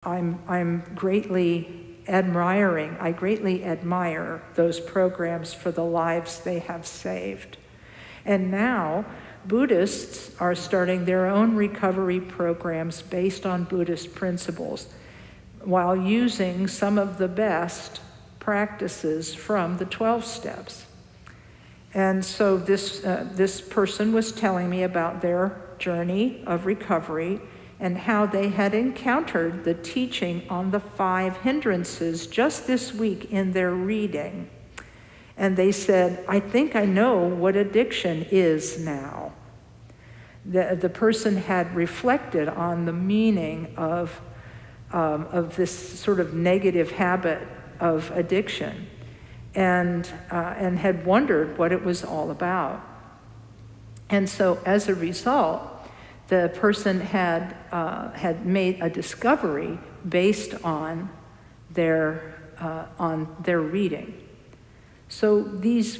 I greatly admire those programs for the lives they have saved. And now Buddhists are starting their own recovery programs based on Buddhist principles, while using some of the best practices from the 12 steps. And so this person was telling me about their journey of recovery and how they had encountered the teaching on the 5 hindrances just this week in their reading. And they said, I think I know what addiction is now. The person had reflected on the meaning of this sort of negative habit of addiction, and had wondered what it was all about. And so as a result, the person had made a discovery based on their reading. So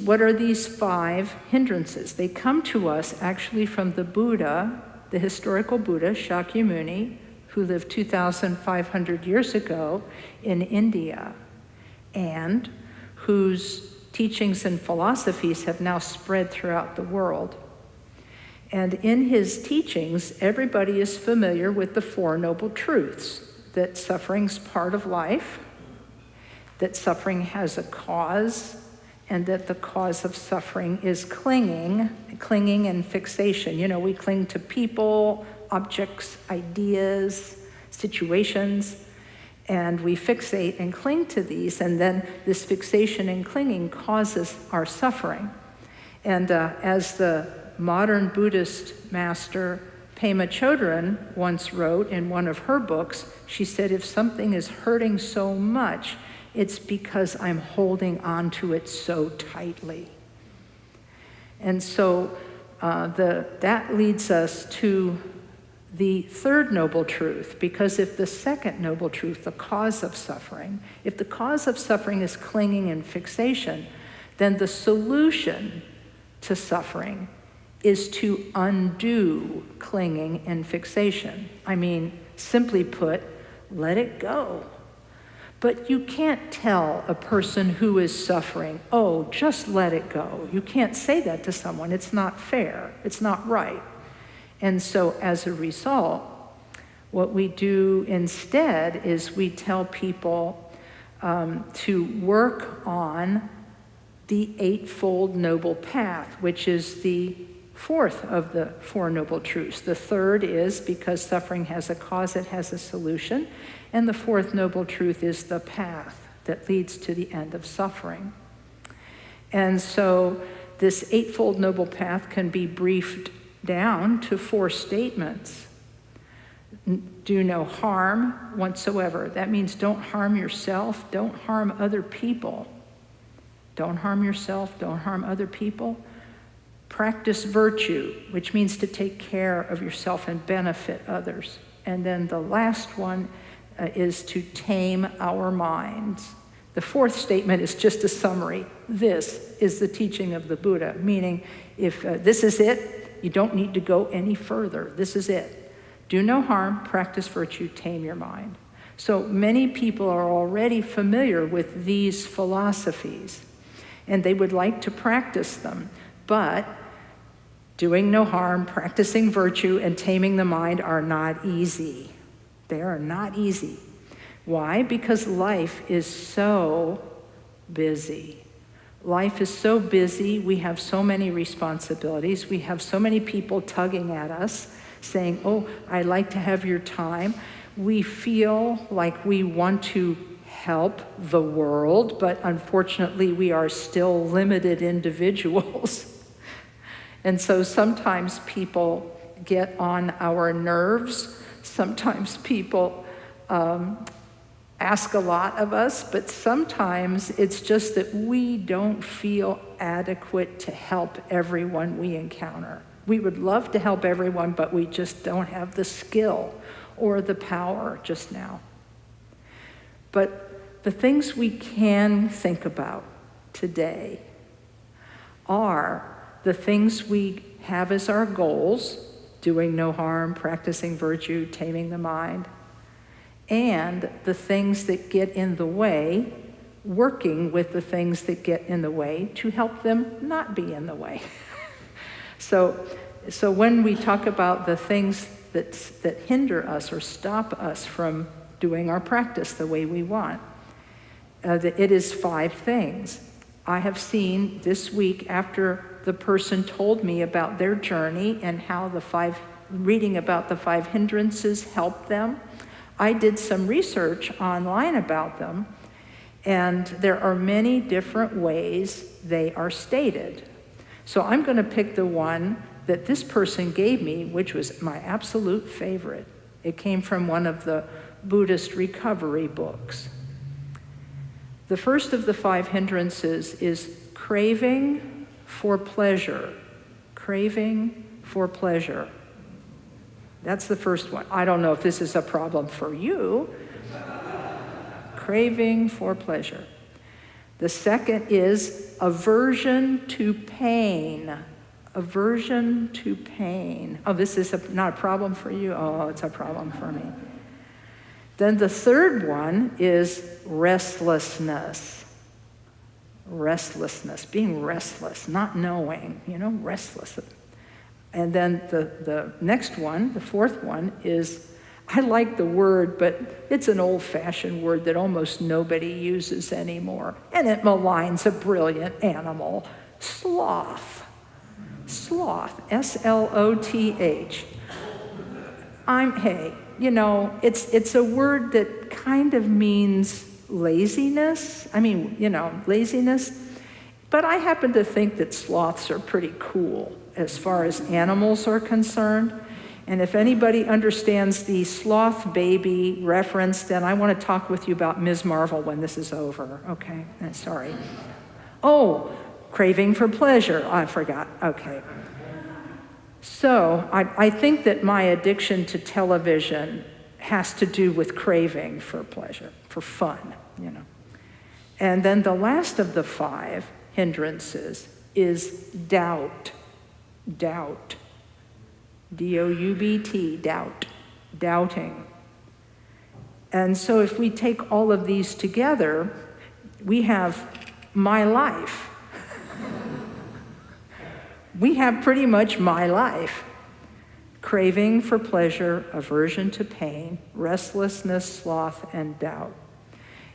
what are these 5 hindrances? They come to us actually from the Buddha, the historical Buddha, Shakyamuni, who lived 2,500 years ago in India, and whose teachings and philosophies have now spread throughout the world. And in his teachings, everybody is familiar with the 4 Noble Truths: that suffering's part of life, that suffering has a cause, and that the cause of suffering is clinging and fixation. You know, we cling to people, objects, ideas, situations, and we fixate and cling to these, and then this fixation and clinging causes our suffering. And as the modern Buddhist master Pema Chodron once wrote in one of her books, she said, if something is hurting so much, it's because I'm holding on to it so tightly. And so that leads us to the 3rd Noble Truth, because if the 2nd Noble Truth, the cause of suffering, if the cause of suffering is clinging and fixation, then the solution to suffering is to undo clinging and fixation. I mean, simply put, let it go. But you can't tell a person who is suffering, oh, just let it go. You can't say that to someone. It's not fair. It's not right. And so as a result, what we do instead is we tell people to work on the 8-fold Noble Path, which is the 4th of the 4 Noble Truths. The 3rd is because suffering has a cause, it has a solution. And the 4th Noble Truth is the path that leads to the end of suffering. And so this 8-fold Noble Path can be briefed down to 4 statements. Do no harm whatsoever. That means don't harm yourself, don't harm other people. Don't harm yourself, don't harm other people. Practice virtue, which means to take care of yourself and benefit others. And then the last one is to tame our minds. The 4th statement is just a summary. This is the teaching of the Buddha, meaning if this is it, you don't need to go any further. This is it. Do no harm, practice virtue, tame your mind. So many people are already familiar with these philosophies, and they would like to practice them, but doing no harm, practicing virtue, and taming the mind are not easy. They are not easy. Why? Because life is so busy. Life is so busy. We have so many responsibilities. We have so many people tugging at us, saying, oh, I'd like to have your time. We feel like we want to help the world, but unfortunately, we are still limited individuals. And so sometimes people get on our nerves. Sometimes people ask a lot of us, but sometimes it's just that we don't feel adequate to help everyone we encounter. We would love to help everyone, but we just don't have the skill or the power just now. But the things we can think about today are the things we have as our goals: doing no harm, practicing virtue, taming the mind. and the things that get in the way, working with the things that get in the way to help them not be in the way. So when we talk about the things that hinder us or stop us from doing our practice the way we want, it is 5 things. I have seen this week, after the person told me about their journey and how reading about the 5 hindrances helped them, I did some research online about them, and there are many different ways they are stated. So I'm going to pick the one that this person gave me, which was my absolute favorite. It came from one of the Buddhist recovery books. The first of the 5 hindrances is craving for pleasure. Craving for pleasure. That's the first one. I don't know if this is a problem for you. Craving for pleasure. The second is aversion to pain. Aversion to pain. Oh, this is not a problem for you? Oh, it's a problem for me. Then the third one is restlessness. Restlessness, being restless, not knowing, restless. And then the next one, the fourth one, is, I like the word, but it's an old-fashioned word that almost nobody uses anymore, and it maligns a brilliant animal, sloth. Sloth, S-L-O-T-H. It's a word that kind of means laziness. Laziness. But I happen to think that sloths are pretty cool as far as animals are concerned. And if anybody understands the sloth baby reference, then I want to talk with you about Ms. Marvel when this is over. Okay, sorry. Oh, craving for pleasure. I forgot. Okay. So I think that my addiction to television has to do with craving for pleasure, for fun, And then the last of the 5 hindrances is doubt. Doubt. D-O-U-B-T, doubt. Doubting. And so if we take all of these together, we have my life. We have pretty much my life. Craving for pleasure, aversion to pain, restlessness, sloth, and doubt.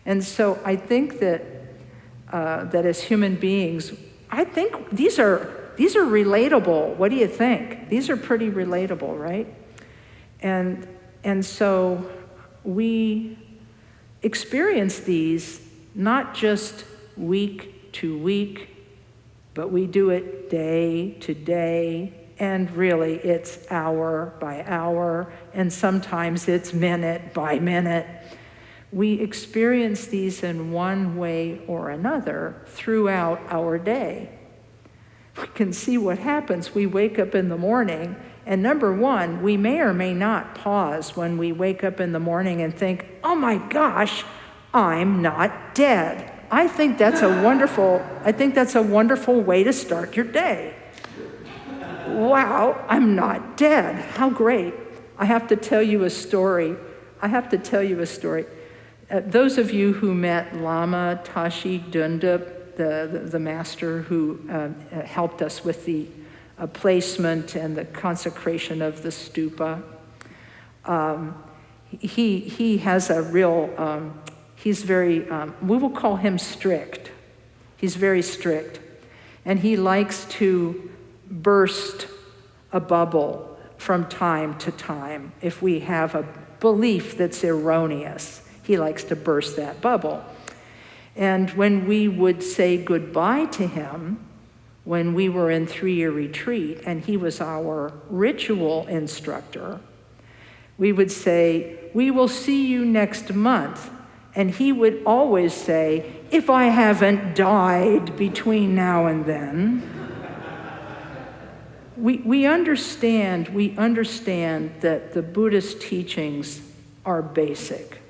And so I think that as human beings, I think these are relatable. What do you think? These are pretty relatable, right? And so we experience these not just week to week, but we do it day to day, and really it's hour by hour, and sometimes it's minute by minute. We experience these in one way or another throughout our day. We can see what happens. We wake up in the morning, and number one, we may or may not pause when we wake up in the morning and think, oh my gosh, I'm not dead. I think that's a wonderful way to start your day. Wow, I'm not dead. How great. I have to tell you a story. Those of you who met Lama Kathy Wesley, the master who helped us with the placement and the consecration of the stupa, he has a real, he's very, we will call him strict. He's very strict. And he likes to burst a bubble from time to time. If we have a belief that's erroneous, he likes to burst that bubble. And when we would say goodbye to him, when we were in 3-year retreat, and he was our ritual instructor, we would say, we will see you next month. And he would always say, if I haven't died between now and then. We understand that the Buddhist teachings are basic.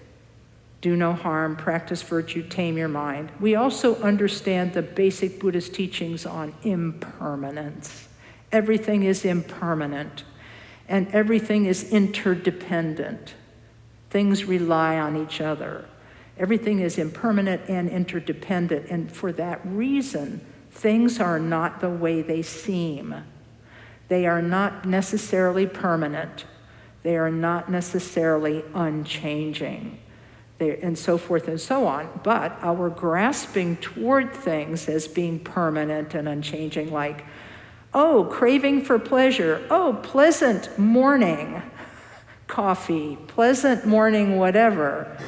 Do no harm, practice virtue, tame your mind. We also understand the basic Buddhist teachings on impermanence. Everything is impermanent, and everything is interdependent. Things rely on each other. Everything is impermanent and interdependent, and for that reason, things are not the way they seem. They are not necessarily permanent. They are not necessarily unchanging, and so forth and so on. But our grasping toward things as being permanent and unchanging, like, oh, craving for pleasure, oh, pleasant morning coffee, pleasant morning whatever,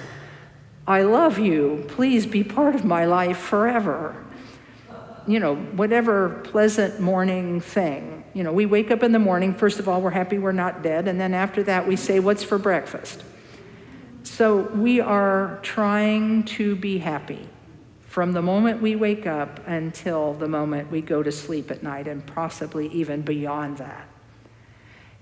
I love you, please be part of my life forever. Whatever pleasant morning thing. We wake up in the morning, first of all, we're happy we're not dead, and then after that we say, what's for breakfast? So we are trying to be happy from the moment we wake up until the moment we go to sleep at night, and possibly even beyond that.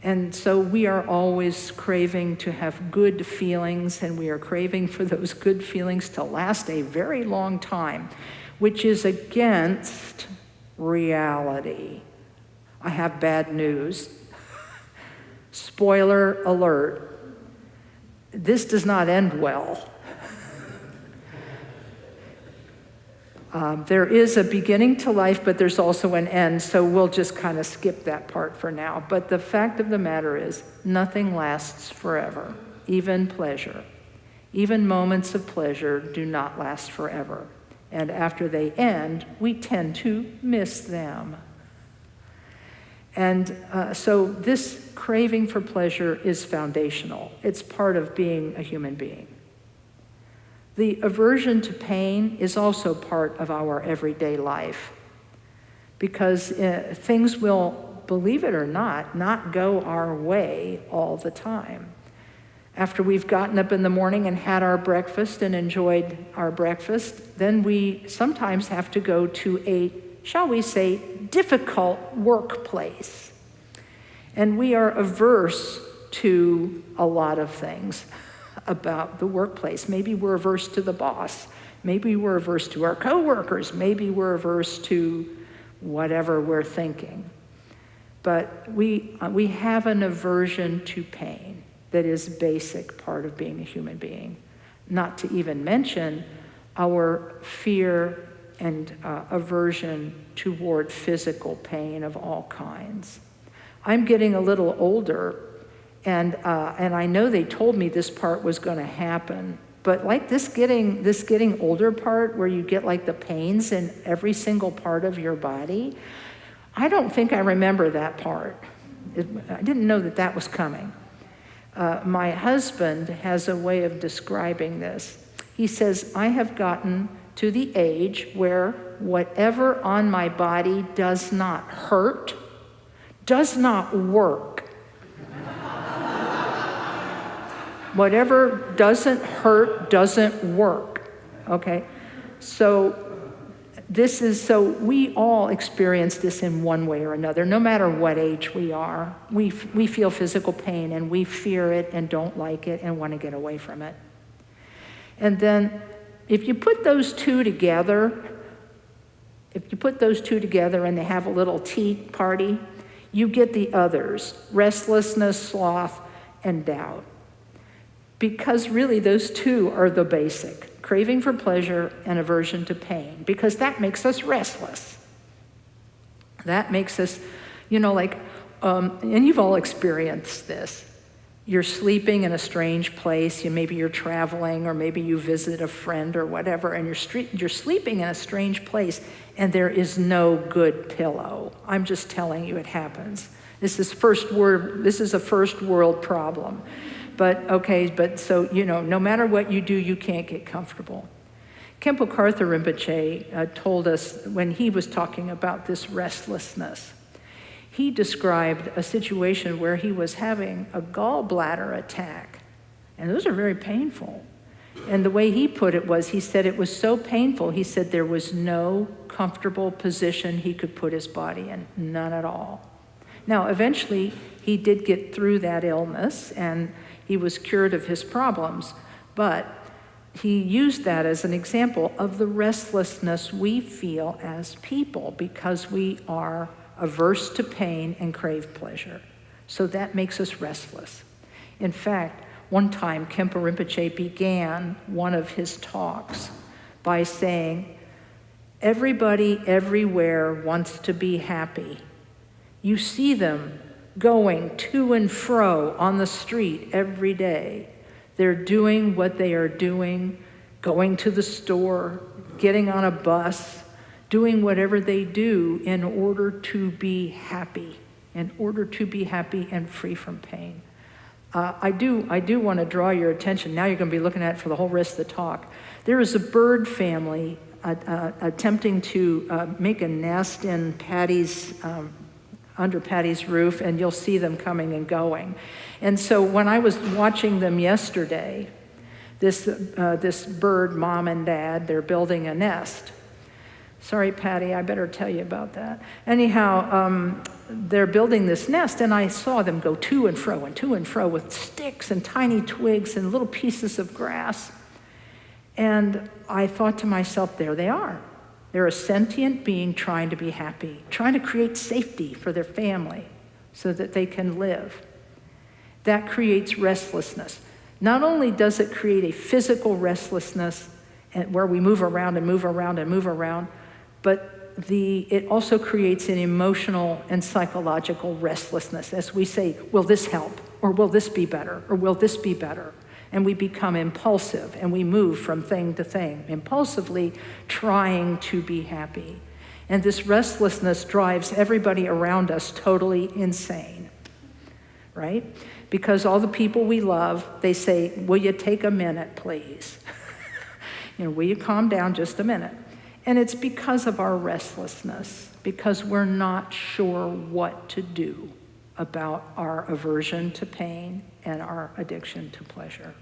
And so we are always craving to have good feelings, and we are craving for those good feelings to last a very long time, which is against reality. I have bad news. Spoiler alert. This does not end well. There is a beginning to life, but there's also an end, so we'll just kind of skip that part for now. But the fact of the matter is, nothing lasts forever, even pleasure. Even moments of pleasure do not last forever. And after they end, we tend to miss them. And so this craving for pleasure is foundational. It's part of being a human being. The aversion to pain is also part of our everyday life, because things will, believe it or not go our way all the time. After we've gotten up in the morning and had our breakfast and enjoyed our breakfast, then we sometimes have to go to a, shall we say, difficult workplace. And we are averse to a lot of things about the workplace. Maybe we're averse to the boss. Maybe we're averse to our coworkers. Maybe we're averse to whatever we're thinking. But we have an aversion to pain that is a basic part of being a human being. Not to even mention our fear and aversion toward physical pain of all kinds. I'm getting a little older, and I know they told me this part was going to happen, but like this getting older part where you get like the pains in every single part of your body, I don't think I remember that part. I didn't know that was coming. My husband has a way of describing this. He says, I have gotten to the age where whatever on my body does not hurt, does not work. Whatever doesn't hurt doesn't work, okay? So we all experience this in one way or another, no matter what age we are. We feel physical pain and we fear it and don't like it and want to get away from it. And then if you put those two together and they have a little tea party, you get the others: restlessness, sloth, and doubt. Because really those two are the basic: craving for pleasure and aversion to pain, because that makes us restless. That makes us, and you've all experienced this. You're sleeping in a strange place, maybe you're traveling, or maybe you visit a friend or whatever, and you're sleeping in a strange place, and there is no good pillow. I'm just telling you, it happens. This is a first world problem. No matter what you do, you can't get comfortable. Khenpo Karthar Rinpoche told us when he was talking about this restlessness, he described a situation where he was having a gallbladder attack, and those are very painful. And the way he put it was, he said it was so painful, he said there was no comfortable position he could put his body in, none at all. Now, eventually, he did get through that illness, and he was cured of his problems, but he used that as an example of the restlessness we feel as people because we are averse to pain and crave pleasure. So that makes us restless. In fact, One time, Khenpo Rinpoche began one of his talks by saying, everybody everywhere wants to be happy. You see them going to and fro on the street every day. They're doing what they are doing, going to the store, getting on a bus, doing whatever they do in order to be happy, in order to be happy and free from pain. I do want to draw your attention. Now you're going to be looking at it for the whole rest of the talk. There is a bird family attempting to make a nest in under Patty's roof, and you'll see them coming and going. And so when I was watching them yesterday, this bird, mom and dad, they're building a nest. Sorry, Patty, I better tell you about that. Anyhow, they're building this nest, and I saw them go to and fro with sticks and tiny twigs and little pieces of grass. And I thought to myself, there they are. They're a sentient being trying to be happy, trying to create safety for their family so that they can live. That creates restlessness. Not only does it create a physical restlessness where we move around and move around and move around, but it also creates an emotional and psychological restlessness as we say, will this help? Or will this be better? Or will this be better? And we become impulsive and we move from thing to thing, impulsively trying to be happy. And this restlessness drives everybody around us totally insane, right? Because all the people we love, they say, will you take a minute, please? Will you calm down just a minute? And it's because of our restlessness, because we're not sure what to do about our aversion to pain and our addiction to pleasure.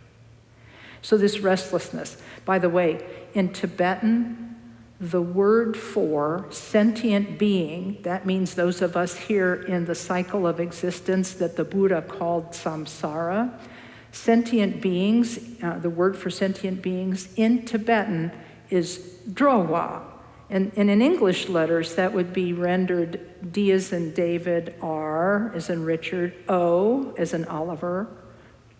So this restlessness, by the way, in Tibetan, the word for sentient being, that means those of us here in the cycle of existence that the Buddha called samsara, sentient beings, the word for sentient beings in Tibetan is drowa. And in English letters, that would be rendered D as in David, R as in Richard, O as in Oliver,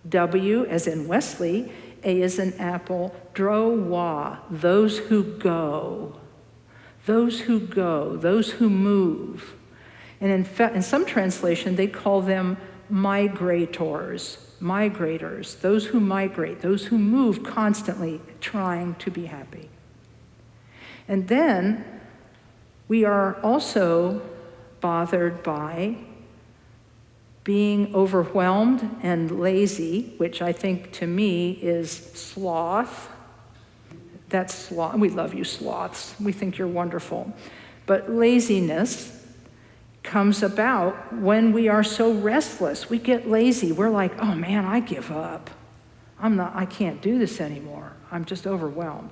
W as in Wesley, A as in Apple, drowa, those who go, those who go, those who move. And in fact, in some translation, they call them migrators, those who migrate, those who move constantly trying to be happy. And then we are also bothered by being overwhelmed and lazy, which I think to me is sloth. That's sloth. We love you, sloths. We think you're wonderful. But laziness comes about when we are so restless. We get lazy. We're like, oh man, I give up. I can't do this anymore. I'm just overwhelmed.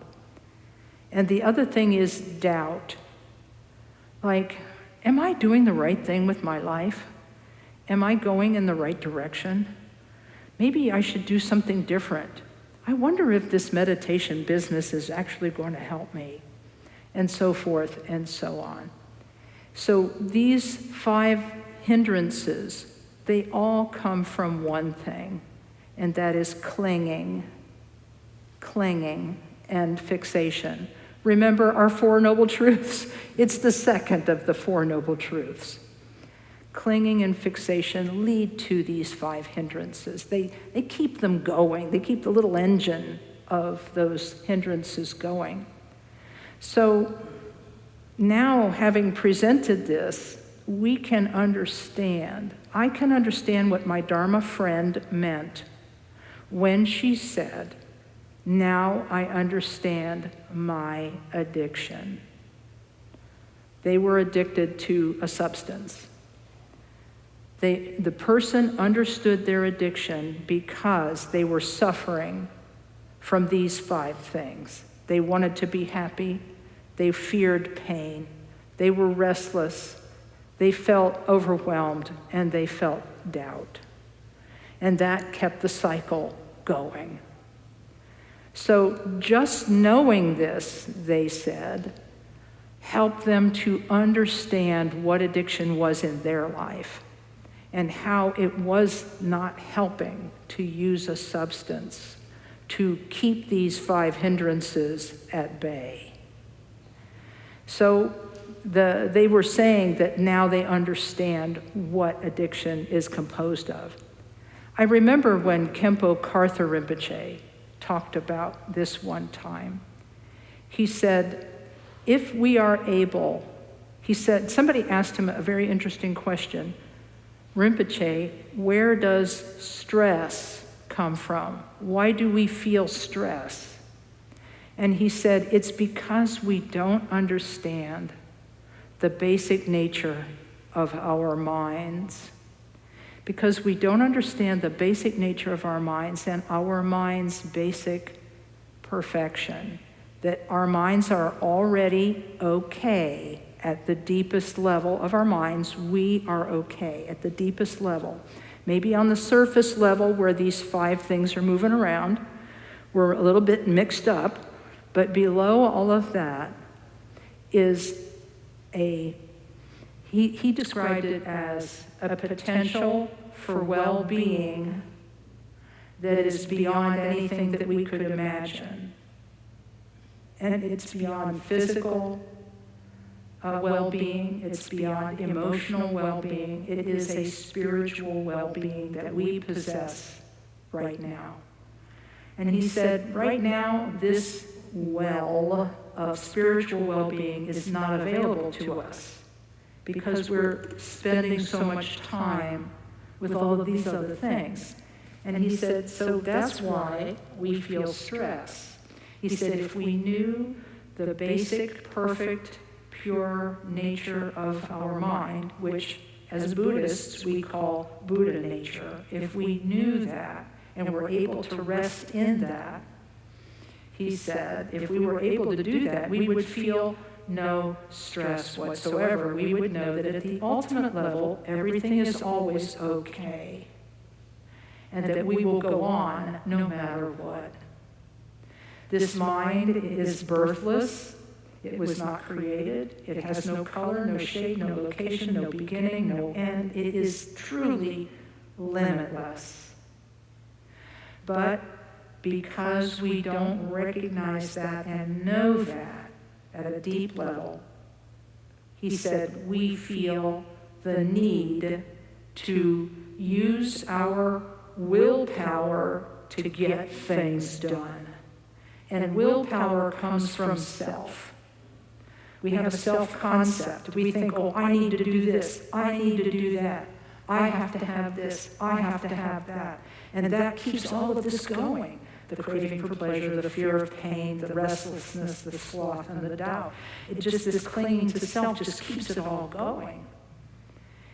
And the other thing is doubt. Like, am I doing the right thing with my life? Am I going in the right direction? Maybe I should do something different. I wonder if this meditation business is actually going to help me, and so forth and so on. So these 5 hindrances, they all come from one thing, and that is clinging and fixation. Remember our 4 noble truths? It's the second of the 4 noble truths. Clinging and fixation lead to these 5 hindrances. They keep them going. They keep the little engine of those hindrances going. So now, having presented this, we can understand. I can understand what my Dharma friend meant when she said, now I understand my addiction. They were addicted to a substance. The person understood their addiction because they were suffering from these 5 things. They wanted to be happy. They feared pain. They were restless. They felt overwhelmed, and they felt doubt. And that kept the cycle going. So just knowing this, they said, helped them to understand what addiction was in their life. and how it was not helping to use a substance to keep these 5 hindrances at bay. So they were saying that now they understand what addiction is composed of. I remember when Khenpo Karthar Rinpoche talked about this one time. He said, if we are able, he said, somebody asked him a very interesting question. Rinpoche, where does stress come from? Why do we feel stress? And he said, it's because we don't understand the basic nature of our minds. Because we don't understand the basic nature of our minds and our minds' basic perfection. That our minds are already okay at the deepest level of our minds. We are okay at the deepest level. Maybe on the surface level where these 5 things are moving around, we're a little bit mixed up, but below all of that is he described it as a potential for well-being that is beyond anything that we could imagine. And it's beyond physical well-being, it's beyond emotional well-being. It is a spiritual well-being that we possess right now. And he said, right now, this well of spiritual well-being is not available to us because we're spending so much time with all of these other things. And he said, so that's why we feel stress. He said, if we knew the basic, perfect, pure nature of our mind, which as Buddhists we call Buddha nature, if we knew that and were able to rest in that, he said, if we were able to do that, we would feel no stress whatsoever. We would know that at the ultimate level, everything is always okay, and that we will go on no matter what. This mind is birthless. It was not created. It has no color, no shape, no location, no beginning, no end. It is truly limitless. But because we don't recognize that and know that at a deep level, he said, we feel the need to use our willpower to get things done. And willpower comes from self. We have a self-concept. We think, oh, I need to do this. I need to do that. I have to have this. I have to have that. And that keeps all of this going. The craving for pleasure, the fear of pain, the restlessness, the sloth, and the doubt. It just, this clinging to self just keeps it all going.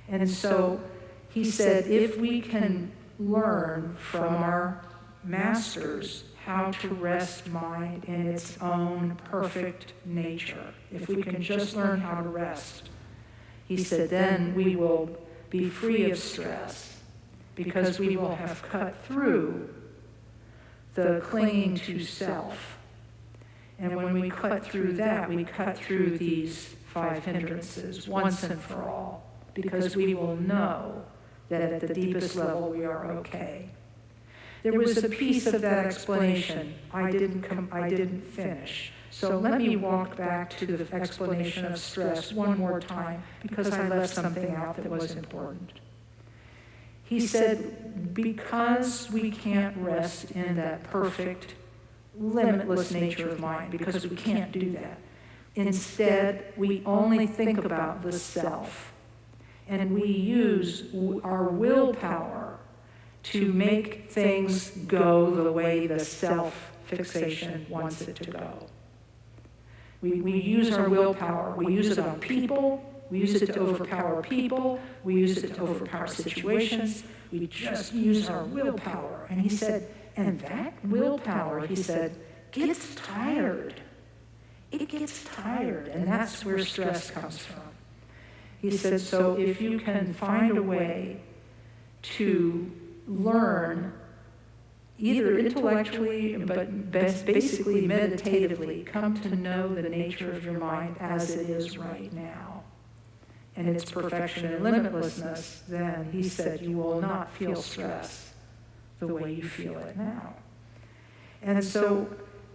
And so he said, if we can learn from our masters how to rest mind in its own perfect nature, if we can just learn how to rest, he said, then we will be free of stress because we will have cut through the clinging to self. And when we cut through that, we cut through these 5 hindrances once and for all, because we will know that at the deepest level we are okay. There was a piece of that explanation I didn't finish. So let me walk back to the explanation of stress one more time, because I left something out that was important. He said, because we can't rest in that perfect, limitless nature of mind, because we can't do that. Instead, we only think about the self, and we use our willpower to make things go the way the self-fixation wants it to go. We use our willpower. We use it on people. We use it to overpower people. We use it to overpower situations. We just use our willpower. And he said, and that willpower, he said, gets tired. It gets tired, and that's where stress comes from. He said, so if you can find a way to learn, either intellectually, but basically meditatively, come to know the nature of your mind as it is right now. and its perfection and limitlessness, then he said, you will not feel stress the way you feel it now. And so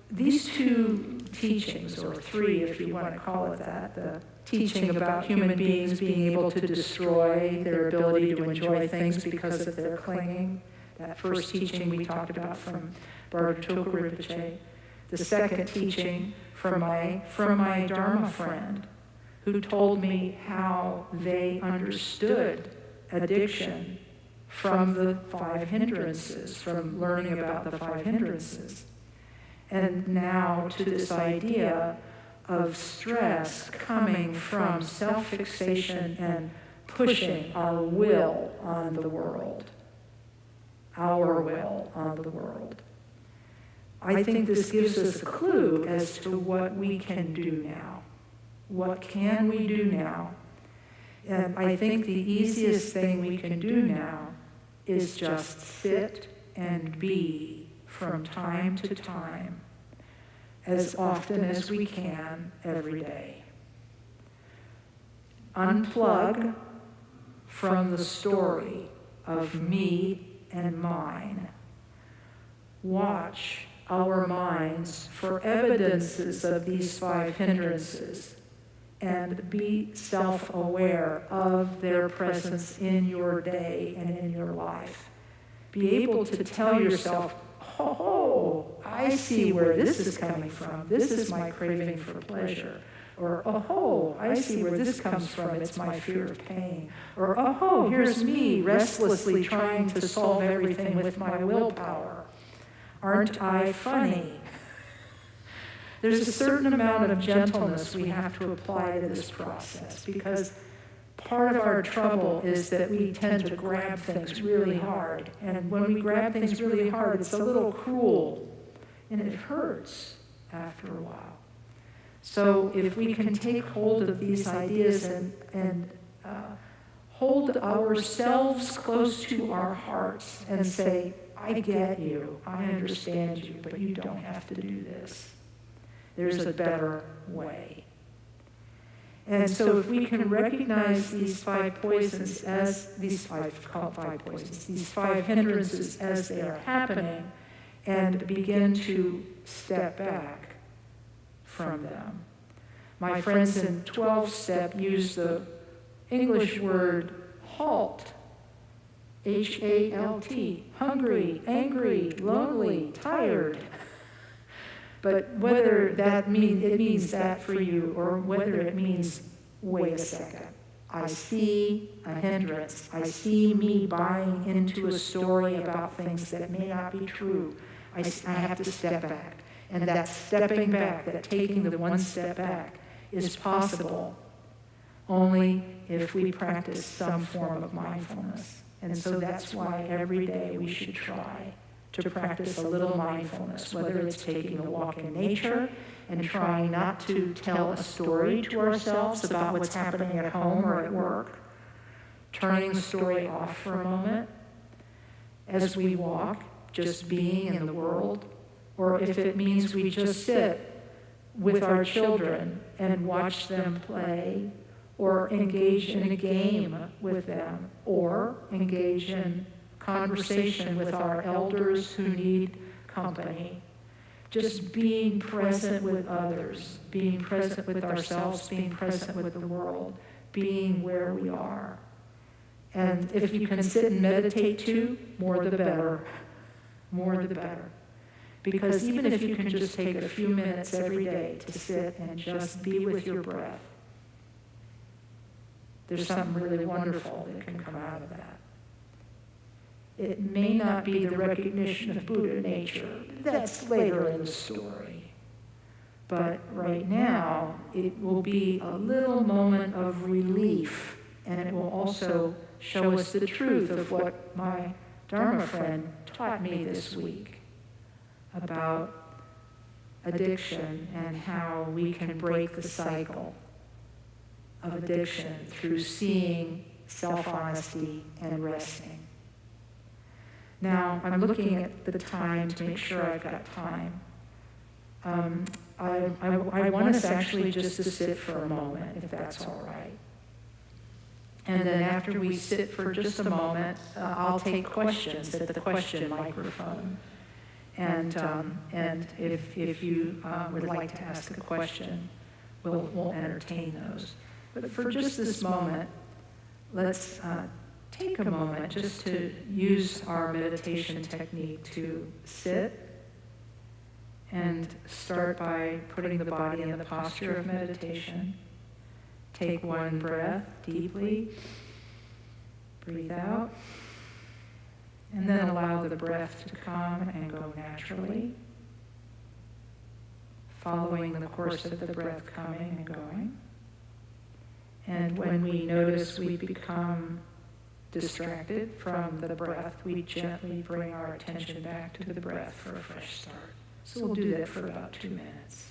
these two teachings, or three if you want to call it that, the teaching about human beings being able to destroy their ability to enjoy things because of their clinging, that first teaching we talked about from Bartolka Rinpoche, the second teaching from my Dharma friend, who told me how they understood addiction from the 5 hindrances, from learning about the 5 hindrances. And now to this idea of stress coming from self-fixation and pushing our will on the world. Our will on the world. I think this gives us a clue as to what we can do now. What can we do now? And I think the easiest thing we can do now is just sit and be from time to time, as often as we can every day. Unplug from the story of me and mine. Watch our minds for evidences of these 5 hindrances and be self-aware of their presence in your day and in your life. Be able to tell yourself, oh, I see where this is coming from. This is my craving for pleasure. Or, oh, I see where this comes from. It's my fear of pain. Or, oh, here's me restlessly trying to solve everything with my willpower. Aren't I funny? There's a certain amount of gentleness we have to apply to this process, because part of our trouble is that we tend to grab things really hard. And when we grab things really hard, it's a little cruel, and it hurts after a while. So if we can take hold of these ideas and hold ourselves close to our hearts and say, I get you, I understand you, but you don't have to do this. There's a better way. And so if we can recognize these 5 poisons as these 5 poisons, these 5 hindrances as they are happening, and begin to step back from them. My friends in 12-step use the English word halt, H-A-L-T, hungry, angry, lonely, tired. But whether it means that for you, or whether it means, wait a second, I see a hindrance. I see me buying into a story about things that may not be true. I have to step back. And that stepping back, that taking the one step back, is possible only if we practice some form of mindfulness. And so that's why every day we should try to practice a little mindfulness, whether it's taking a walk in nature and trying not to tell a story to ourselves about what's happening at home or at work, turning the story off for a moment as we walk, just being in the world, or if it means we just sit with our children and watch them play, or engage in a game with them, or engage in conversation with our elders who need company. Just being present with others, being present with ourselves, being present with the world, being where we are. And if you can sit and meditate too, more the better. More the better. Because even if you can just take a few minutes every day to sit and just be with your breath, there's something really wonderful that can come out of that. It may not be the recognition of Buddha nature. That's later in the story. But right now, it will be a little moment of relief, and it will also show us the truth of what my Dharma friend taught me this week about addiction and how we can break the cycle of addiction through seeing, self-honesty, and resting. Now, I'm looking at the time to make sure I've got time. I want us actually just to sit for a moment, if that's all right. And then after we sit for just a moment, I'll take questions at the question microphone. And if you would like to ask a question, we'll entertain those. But for just this moment, let's take a moment just to use our meditation technique to sit and start by putting the body in the posture of meditation. Take one breath deeply, breathe out, and then allow the breath to come and go naturally, following the course of the breath coming and going. And when we notice we become distracted from the breath, we gently bring our attention back to the breath for a fresh start. So we'll do that for about 2 minutes.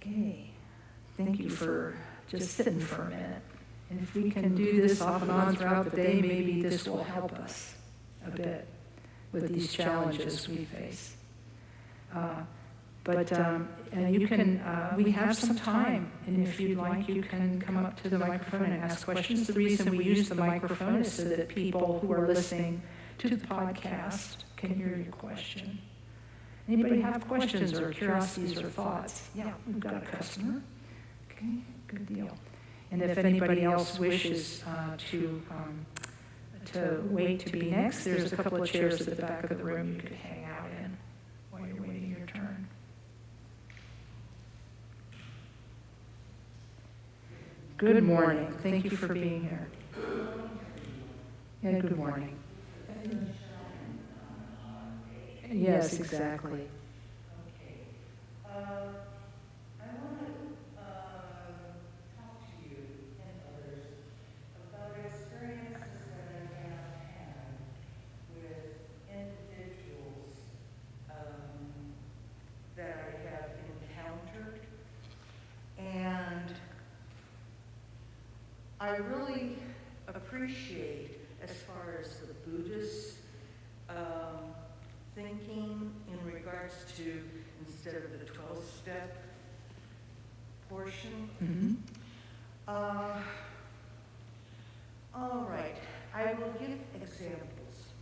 Okay, thank you for just sitting for a minute. And if we can do this off and on throughout the day, maybe this will help us a bit with these challenges we face. And you can, we have some time, and if you'd like, you can come up to the microphone and ask questions. The reason we use the microphone is so that people who are listening to the podcast can hear your question. Anybody have questions or curiosities or thoughts? Yeah, we've got a customer. Okay, good deal. And if anybody else wishes to wait to be next, there's a couple of chairs at the back of the room you could hang out in while you're waiting your turn. Good morning. Thank you for being here. Yeah, good morning. Yes, exactly. Okay. I want to talk to you and others about experiences that I have had with individuals that I have encountered. And I really appreciate, as far as the Buddhist thinking in regards to, instead of the 12-step portion. Mm-hmm. All right, I will give examples.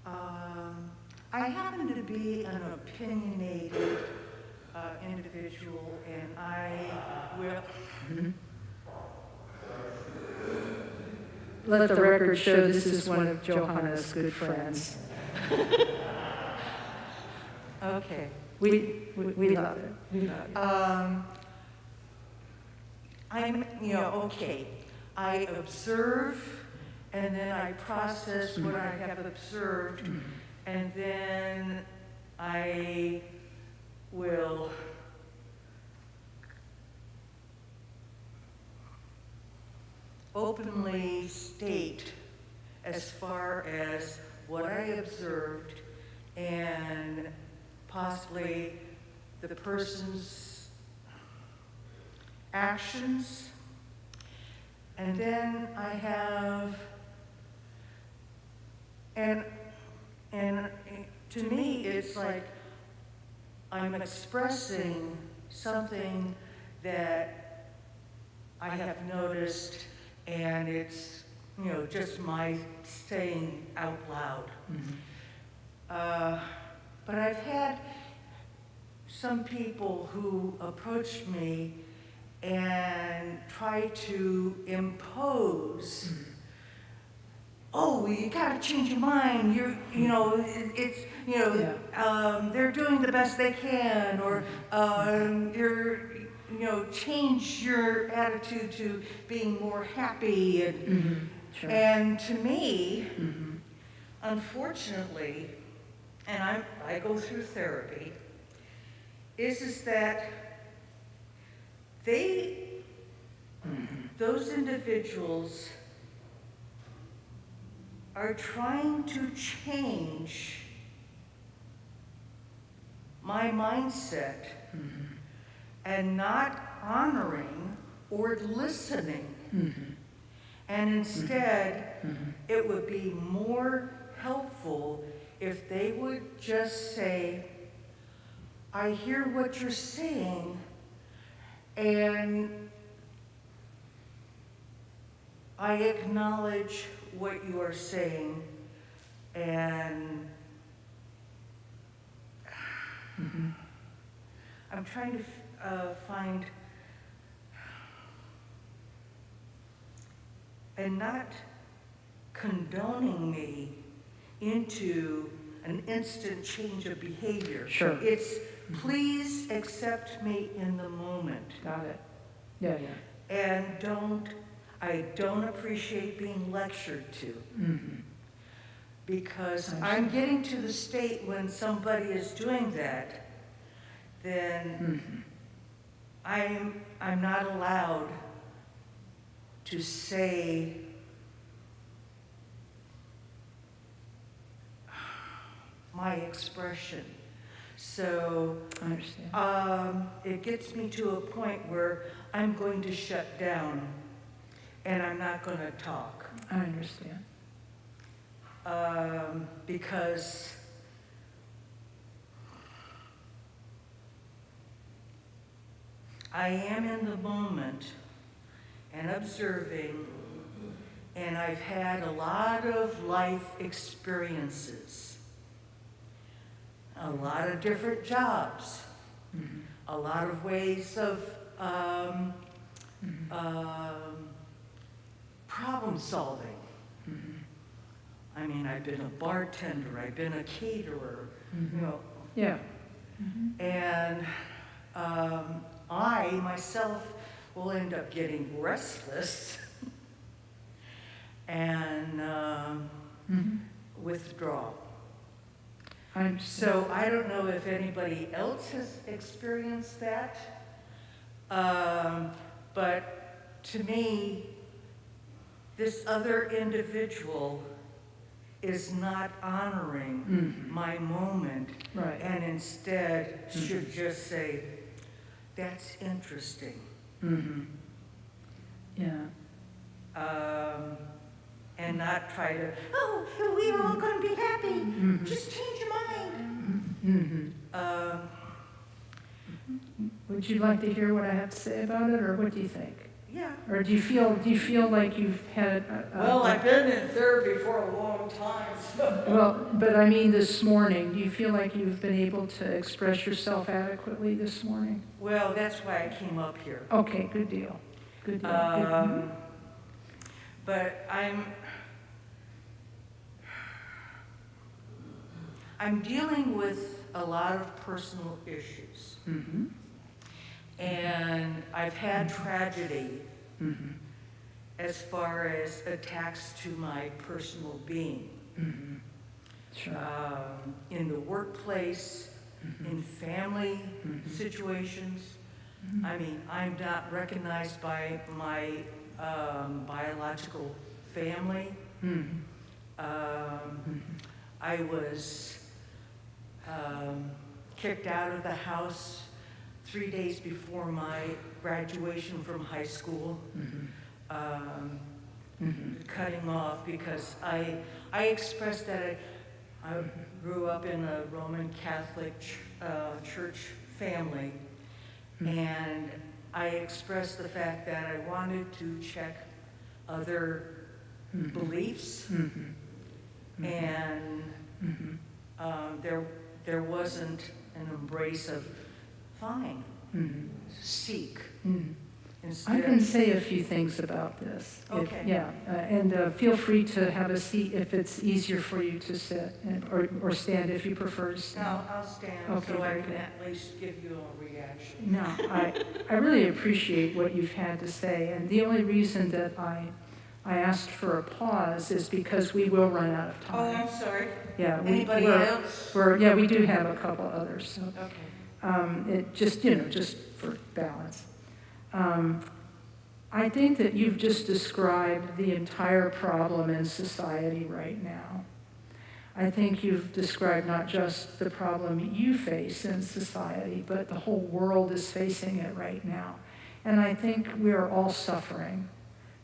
I happen to be an opinionated individual, and I will... Mm-hmm. Let the record show this is one of Johanna's good friends. Okay. We love it. We love it. Okay. I observe, and then I process what I have observed, and then I will openly state as far as what I observed and possibly the person's actions. And then I have, and to me, it's like I'm expressing something that I have noticed, and it's, just my saying out loud. But I've had some people who approach me and try to impose, oh, you gotta change your mind. They're doing the best they can, or change your attitude to being more happy. And, Sure. and to me, unfortunately, and I go through therapy, is that those individuals are trying to change my mindset and not honoring or listening. And instead, it would be more helpful if they would just say, I hear what you're saying, and I acknowledge what you are saying, and I'm trying to find, and not condoning me into an instant change of behavior. Sure. It's please accept me in the moment. Got it. Yeah. And I don't appreciate being lectured to. Because I'm getting to the state when somebody is doing that, then I'm not allowed to say my expression. So I understand. it gets me to a point where I'm going to shut down and I'm not going to talk. I understand. Because I am in the moment and observing, and I've had a lot of life experiences, a lot of different jobs, a lot of ways of problem solving. I mean, I've been a bartender, I've been a caterer, Yeah. and I myself will end up getting restless and withdraw. So I don't know if anybody else has experienced that, but to me, this other individual is not honoring my moment, Right. and instead should just say, that's interesting. Yeah. And not try to, oh, we're all going to be happy. Just change your mind. Would you like to hear what I have to say about it, or what do you think? Yeah. Or do you feel like you've had? Well, I've been in therapy for a long time. So. Well, but I mean this morning, do you feel like you've been able to express yourself adequately this morning? Well, that's why I came up here. Okay, good deal. Good deal. But I'm dealing with a lot of personal issues. And I've had tragedy as far as attacks to my personal being. Sure. In the workplace, in family situations. I mean, I'm not recognized by my biological family. I was kicked out of the house 3 days before my graduation from high school. Cutting off because I expressed that I grew up in a Roman Catholic church family, and I expressed the fact that I wanted to check other beliefs, and there wasn't an embrace of fine, seek. I Instead can say a few things about this. Okay. And feel free to have a seat if it's easier for you to sit, or stand if you prefer to stand. No, I'll stand Okay, so I very can good. at least give you a reaction. No, I really appreciate what you've had to say, and the only reason that I asked for a pause is because we will run out of Oh, time. I'm sorry. Yeah, Anybody else? we do have a couple others, so. Okay. It just, just for balance. I think that you've just described the entire problem in society right now. I think you've described not just the problem you face in society, but the whole world is facing it right now. And I think we are all suffering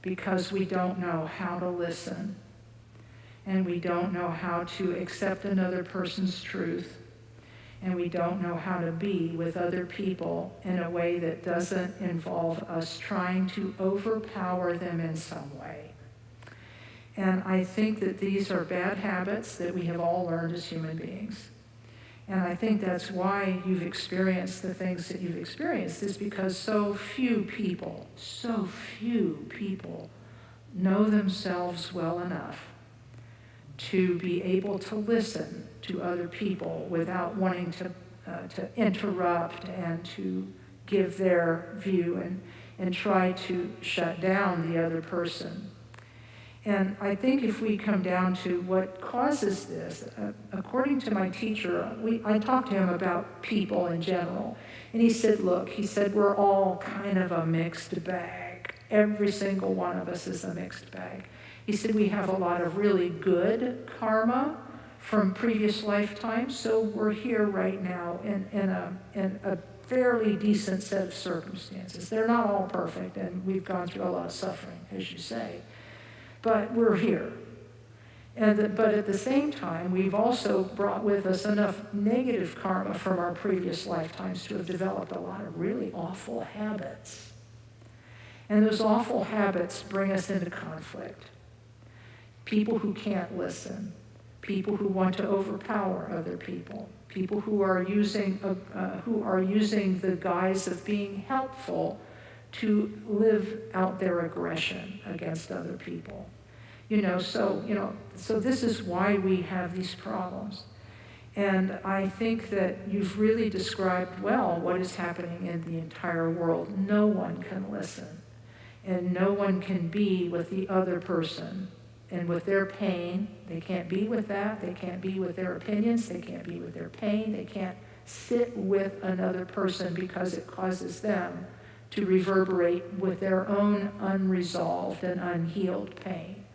because we don't know how to listen, and we don't know how to accept another person's truth, and we don't know how to be with other people in a way that doesn't involve us trying to overpower them in some way. And I think that these are bad habits that we have all learned as human beings. And I think that's why you've experienced the things that you've experienced, is because so few people know themselves well enough to be able to listen to other people without wanting to interrupt and to give their view and try to shut down the other person. And I think if we come down to what causes this, according to my teacher, I talked to him about people in general, and he said, we're all kind of a mixed bag. Every single one of us is a mixed bag. He said we have a lot of really good karma from previous lifetimes, so we're here right now in a fairly decent set of circumstances. They're not all perfect, and we've gone through a lot of suffering, as you say, but we're here. But at the same time, we've also brought with us enough negative karma from our previous lifetimes to have developed a lot of really awful habits. And those awful habits bring us into conflict. People who can't listen, people who want to overpower other people, people who are using the guise of being helpful to live out their aggression against other people. So this is why we have these problems. And I think that you've really described well what is happening in the entire world. No one can listen, and no one can be with the other person and with their pain. They can't be with that. They can't be with their opinions. They can't be with their pain. They can't sit with another person because it causes them to reverberate with their own unresolved and unhealed pain.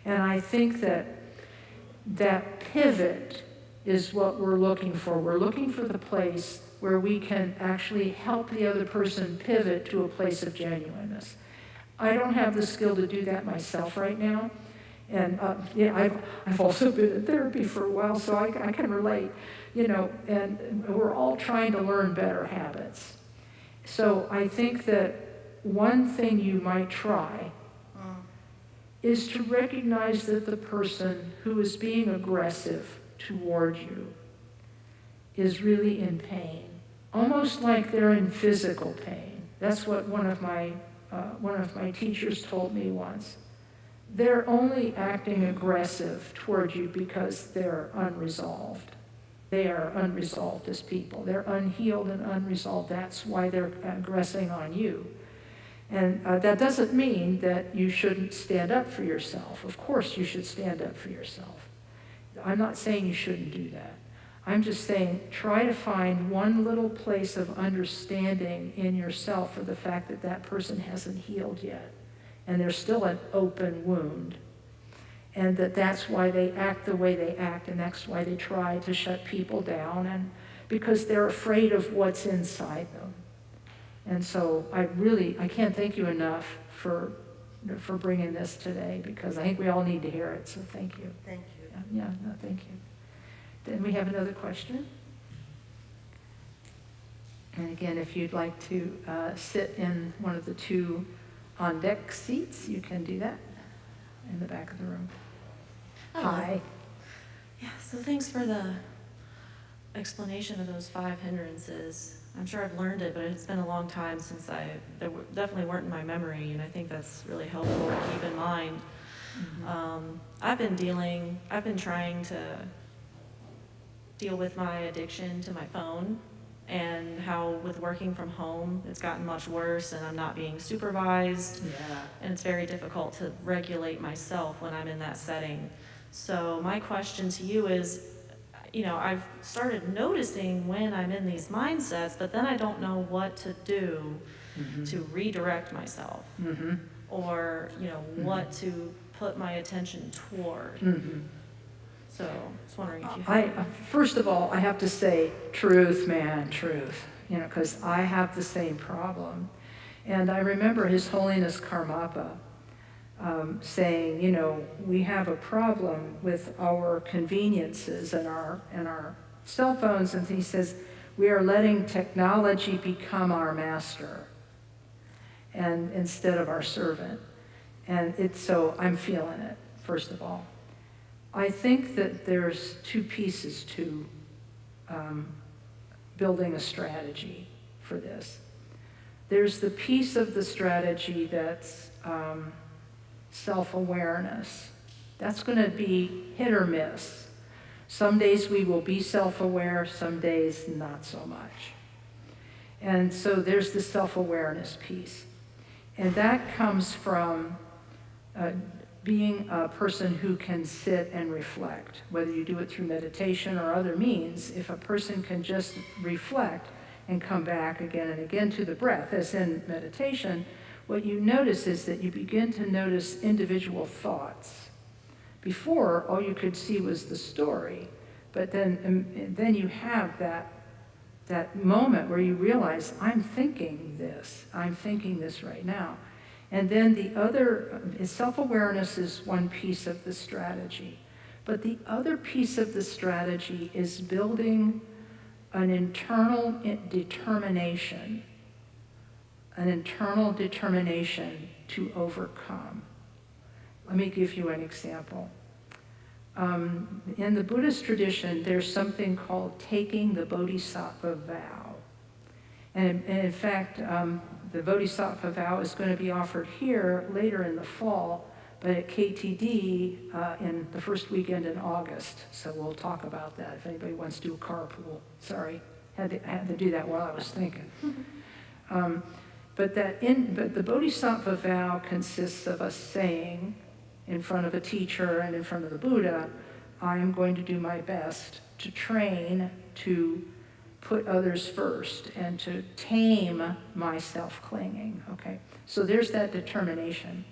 And I think that pivot is what we're looking for. We're looking for the place where we can actually help the other person pivot to a place of genuineness. I don't have the skill to do that myself right now. And I've also been in therapy for a while, so I can relate, and we're all trying to learn better habits. So I think that one thing you might try is to recognize that the person who is being aggressive toward you is really in pain, almost like they're in physical pain. That's what one of my teachers told me once. They're only acting aggressive toward you because they're unresolved. They are unresolved as people. They're unhealed and unresolved. That's why they're aggressing on you. And that doesn't mean that you shouldn't stand up for yourself. Of course you should stand up for yourself. I'm not saying you shouldn't do that. I'm just saying try to find one little place of understanding in yourself for the fact that that person hasn't healed yet. And there's still an open wound. and that's why they act the way they act, and that's why they try to shut people down, and because they're afraid of what's inside them. And so I can't thank you enough for bringing this today, because I think we all need to hear it, so thank you. Thank you. Yeah, no, thank you. Then we have another question. And again, if you'd like to sit in one of the two on deck seats, you can do that in the back of the room. Hello. Hi. Yeah, so thanks for the explanation of those 5 hindrances. I'm sure I've learned it, but it's been a long time since definitely weren't in my memory, and I think that's really helpful to keep in mind. Mm-hmm. I've been trying to deal with my addiction to my phone, and how with working from home, it's gotten much worse, and I'm not being supervised. Yeah. And it's very difficult to regulate myself when I'm in that setting. So my question to you is, I've started noticing when I'm in these mindsets, but then I don't know what to do to redirect myself, or, what to put my attention toward. So I was wondering if you had. First of all, I have to say, truth, man, truth, because I have the same problem. And I remember His Holiness Karmapa saying, we have a problem with our conveniences and our cell phones, and he says, we are letting technology become our master, and instead of our servant. And so I'm feeling it, first of all. I think that there's two pieces to building a strategy for this. There's the piece of the strategy that's self-awareness. That's going to be hit or miss. Some days we will be self-aware, some days not so much. And so there's the self-awareness piece. And that comes from being a person who can sit and reflect, whether you do it through meditation or other means. If a person can just reflect and come back again and again to the breath, as in meditation, what you notice is that you begin to notice individual thoughts. Before, all you could see was the story, but then you have that moment where you realize, I'm thinking this right now. And then the other, self-awareness is one piece of the strategy. But the other piece of the strategy is building an internal determination to overcome. Let me give you an example. In the Buddhist tradition, there's something called taking the Bodhisattva vow. And in fact, the Bodhisattva vow is going to be offered here later in the fall, but at KTD in the first weekend in August. So we'll talk about that if anybody wants to do a carpool. Sorry, had to do that while I was thinking. But the Bodhisattva vow consists of us saying in front of a teacher and in front of the Buddha, I am going to do my best to train to put others first and to tame my self-clinging, okay? So there's that determination.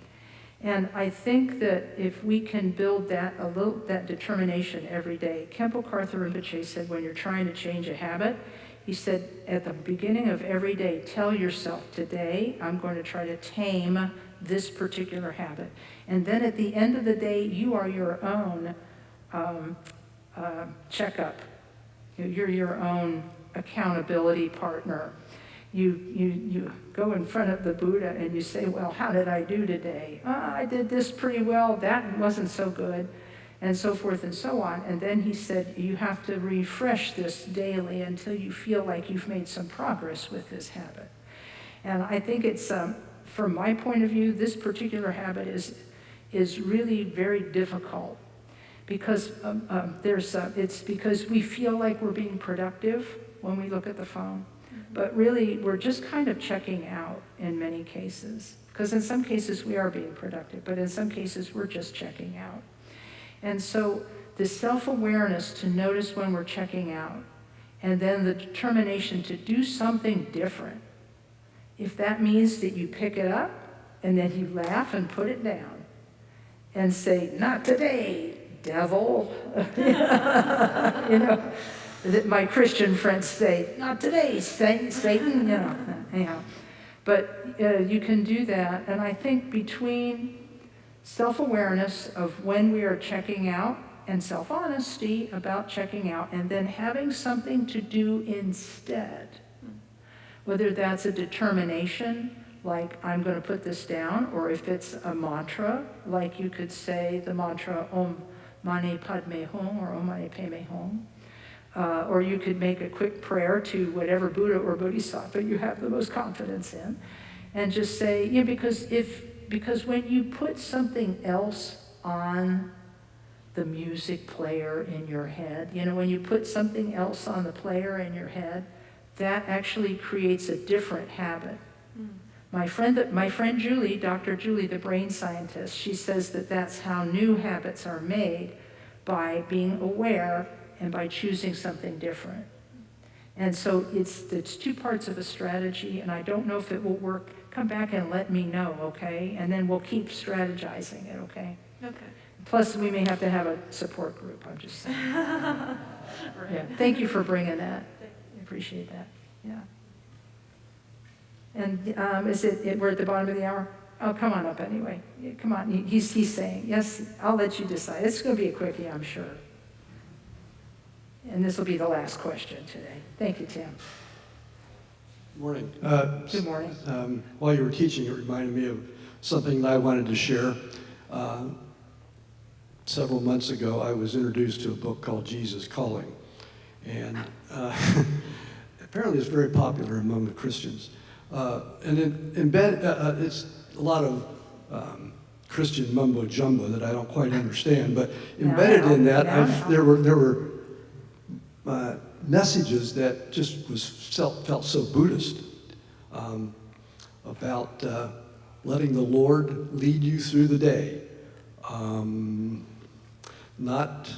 And I think that if we can build that determination every day, Khenpo Karthar Rinpoche said when you're trying to change a habit, he said at the beginning of every day, tell yourself, today I'm going to try to tame this particular habit. And then at the end of the day, you are your own checkup. You're your own accountability partner. You go in front of the Buddha and you say, well, how did I do today? I did this pretty well, that wasn't so good, and so forth and so on. And then he said, you have to refresh this daily until you feel like you've made some progress with this habit. And I think it's, from my point of view, this particular habit is really very difficult because it's because we feel like we're being productive when we look at the phone. But really, we're just kind of checking out in many cases. Because in some cases, we are being productive, but in some cases, we're just checking out. And so the self-awareness to notice when we're checking out, and then the determination to do something different. If that means that you pick it up, and then you laugh and put it down, and say, "Not today, devil." You know, that my Christian friends say, "Not today, Satan," you know, anyhow. But you can do that, and I think between self-awareness of when we are checking out and self-honesty about checking out, and then having something to do instead, whether that's a determination, like I'm going to put this down, or if it's a mantra, like you could say the mantra Om Mani Padme Hum or Om Mani Padme Hum, or you could make a quick prayer to whatever Buddha or Bodhisattva you have the most confidence in, and just say, yeah, because when you put something else on the music player in your head, you know, when you put something else on the player in your head, that actually creates a different habit. My friend Julie, Dr. Julie, the brain scientist, she says that that's how new habits are made, by being aware and by choosing something different. And so it's two parts of a strategy, and I don't know if it will work. Come back and let me know, okay? And then we'll keep strategizing it, okay? Okay. Plus, we may have to have a support group, I'm just saying. Right. Yeah. Thank you for bringing that. I appreciate that, yeah. And we're at the bottom of the hour? Oh, come on up anyway. Yeah, come on, he's saying, yes, I'll let you decide. It's going to be a quickie, I'm sure. And this will be the last question today. Thank you, Tim. Morning. Good morning. While you were teaching, it reminded me of something that I wanted to share. Several months ago, I was introduced to a book called Jesus Calling. And apparently it's very popular among the Christians. And it's a lot of Christian mumbo jumbo that I don't quite understand, but embedded in that, there were messages that just felt so Buddhist, about letting the Lord lead you through the day, not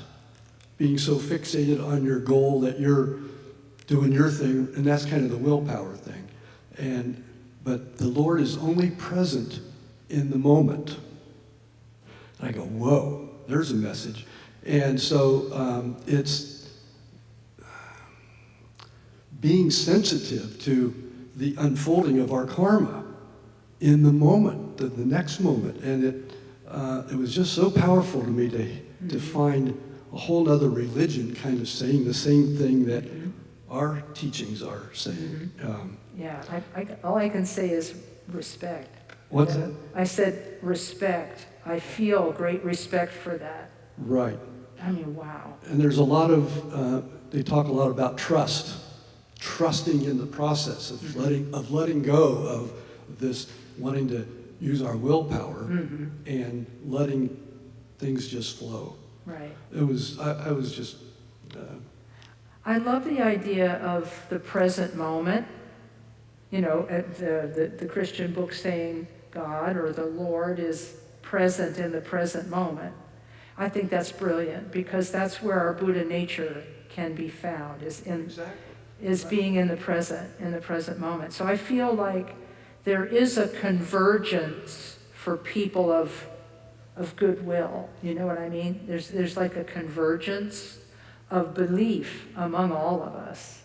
being so fixated on your goal that you're doing your thing, and that's kind of the willpower thing. But the Lord is only present in the moment. And I go, whoa, there's a message. And so it's being sensitive to the unfolding of our karma in the moment, the next moment. And it was just so powerful to me to find a whole other religion kind of saying the same thing that our teachings are saying. Yeah, all I can say is respect. What's that? I said respect. I feel great respect for that. Right. I mean, wow. And there's a lot of, they talk a lot about trusting in the process of letting go of this wanting to use our willpower and letting things just flow. Right. I was just. I love the idea of the present moment. You know, the Christian book saying God or the Lord is present in the present moment. I think that's brilliant, because that's where our Buddha nature can be found, is being in the present moment. So I feel like there is a convergence for people of goodwill. You know what I mean? There's like a convergence of belief among all of us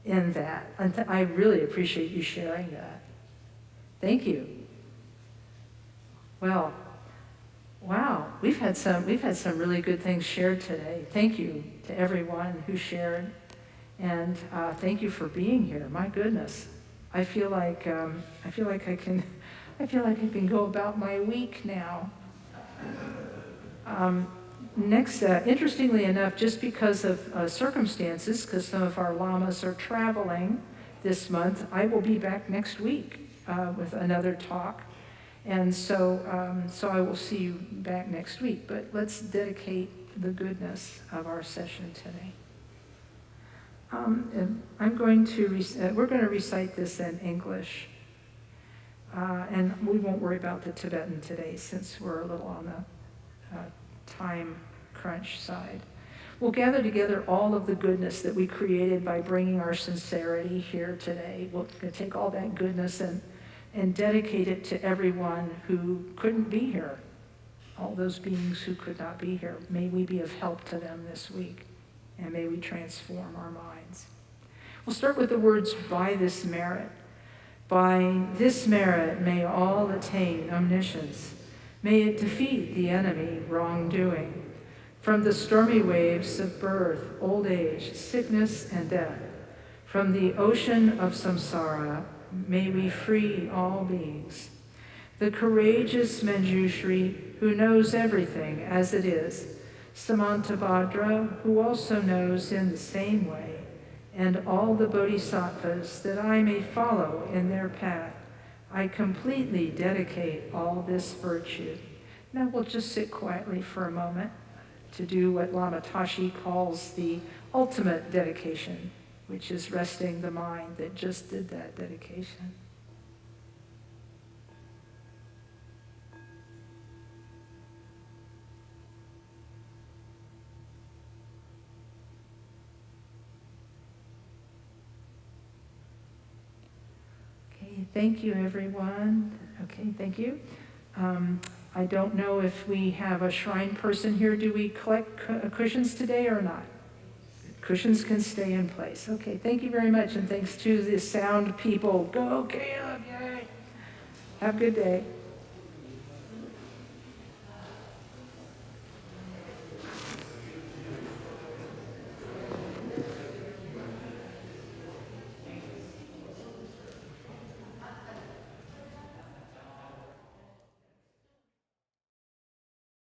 in that. And I really appreciate you sharing that. Thank you. Well, wow, we've had some really good things shared today. Thank you to everyone who shared, and thank you for being here. My goodness, I feel like I can go about my week now. Next, interestingly enough, just because of circumstances, because some of our lamas are traveling this month, I will be back next week with another talk. And so I will see you back next week. But let's dedicate the goodness of our session today. And we're going to recite this in English. And we won't worry about the Tibetan today, since we're a little on the time crunch side. We'll gather together all of the goodness that we created by bringing our sincerity here today. We'll take all that goodness and dedicate it to everyone who couldn't be here all those beings who could not be here. May we be of help to them this week, and may we transform our minds. We'll start with the words, by this merit. By this merit may all attain omniscience. May it defeat the enemy wrongdoing. From the stormy waves of birth, old age, sickness, and death, from the ocean of samsara, may we free all beings. The courageous Manjushri, who knows everything as it is, Samantabhadra, who also knows in the same way, and all the bodhisattvas, that I may follow in their path, I completely dedicate all this virtue. Now we'll just sit quietly for a moment to do what Lama Tashi calls the ultimate dedication, which is resting the mind that just did that dedication. Okay, thank you, everyone. Okay, thank you. I don't know if we have a shrine person here. Do we collect cushions today or not? Cushions can stay in place. Okay, thank you very much, and thanks to the sound people. Go, Caleb, yay! Have a good day.